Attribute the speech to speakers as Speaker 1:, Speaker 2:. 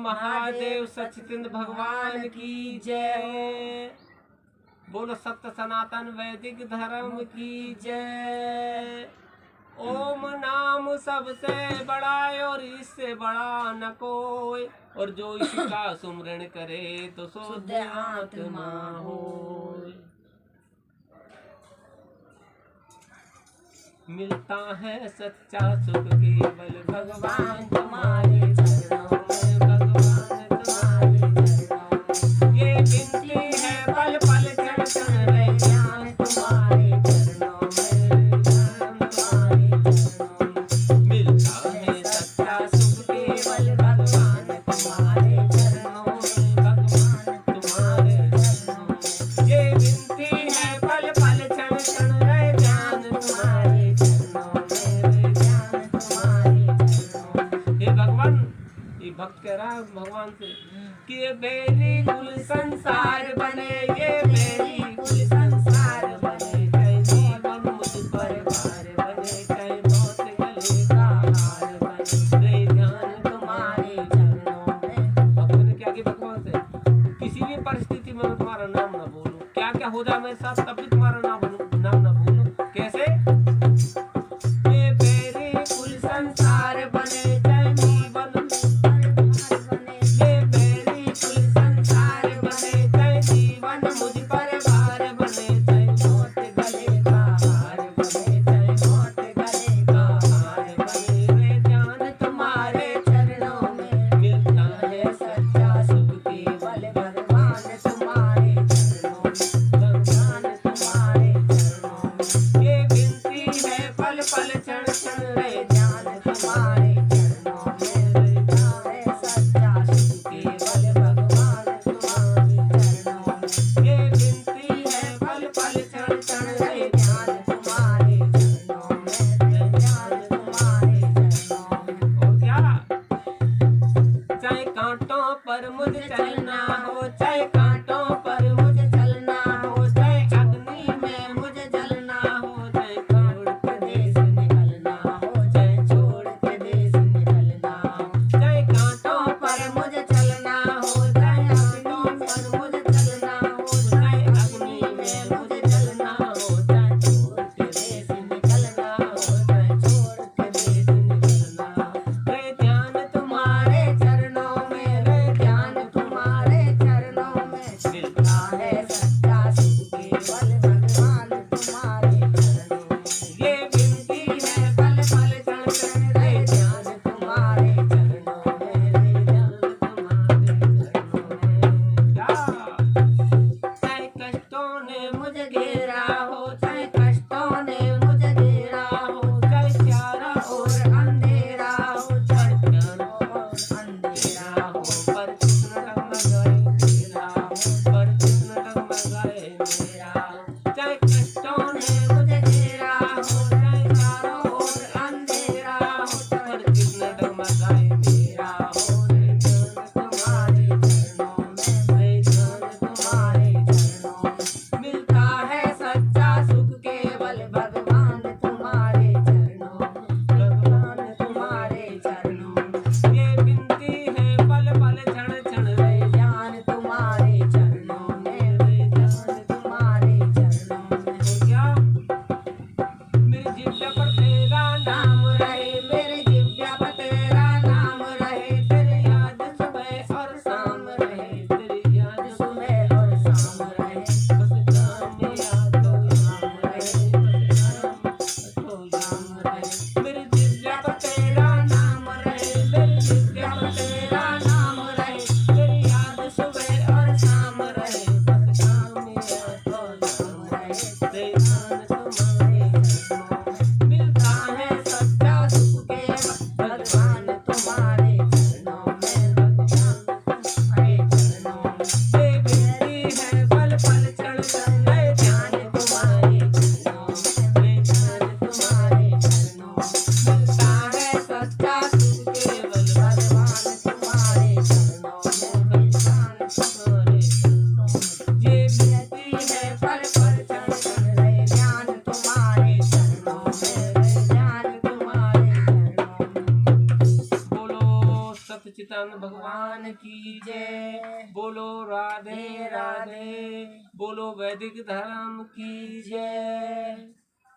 Speaker 1: महादेव सच्चिदानंद भगवान की जय। बोलो सत्य सनातन वैदिक धर्म की जय। ओम नाम सबसे बड़ा और इससे बड़ा न कोई, और जो इसका सुमरण करे तो शुद्ध आत्मा होय। मिलता है सच्चा सुख केवल भगवान तुम्हारे चरणों में, भगवान तुम्हारे चरणों में। ये विनती है पल पल क्षण क्षण रहे ज्ञान तुम्हारे चरणों में, ज्ञान तुम्हारे चरणों में। मिलता है सच्चा सुख केवल भगवान तुम्हारे चरणों में, भगवान तुम्हारे चरणों में। ये विनती है पल पल क्षण क्षण रहे ज्ञान तुम्हारे। ये भक्त कह रहा है भगवान से कि ये मेरी कुल संसार बने, ये मेरी कुल संसार बने, चाहे जीवन मुझ पर भार बने, चाहे मौत गले का हार बने, रे ध्यान तुम्हारे चरणों में। भक्त ने क्या किया भगवान से, किसी भी परिस्थिति में मैं तुम्हारा नाम ना बोलूं, क्या क्या हो जाए मेरे साथ तब भी तुम्हारा नाम ना बोलूं। कैसे? ये मेरी कुल संसार बने, पर मुझे चलना हो, चाहे कांटों पर मुझे चलना हो, चाहे अग्नि में मुझे जलना हो, चाहे छोड़ के देश निकलना हो, चाहे छोड़ के देश निकलना हो, चाहे कांटों पर मुझे चलना हो, चाहे अग्नि पर मुझे चलना हो, चाहे अग्नि में मुझे जलना हो, चाहे छोड़ के देश निकलना हो, चाहे छोड़ के देश निकलना हो। रे ध्यान तुम्हारे चरणों में, रे ध्यान तुम्हारे चरणों में। भगवान की जय। बोलो राधे राधे, बोलो वैदिक धर्म की जय।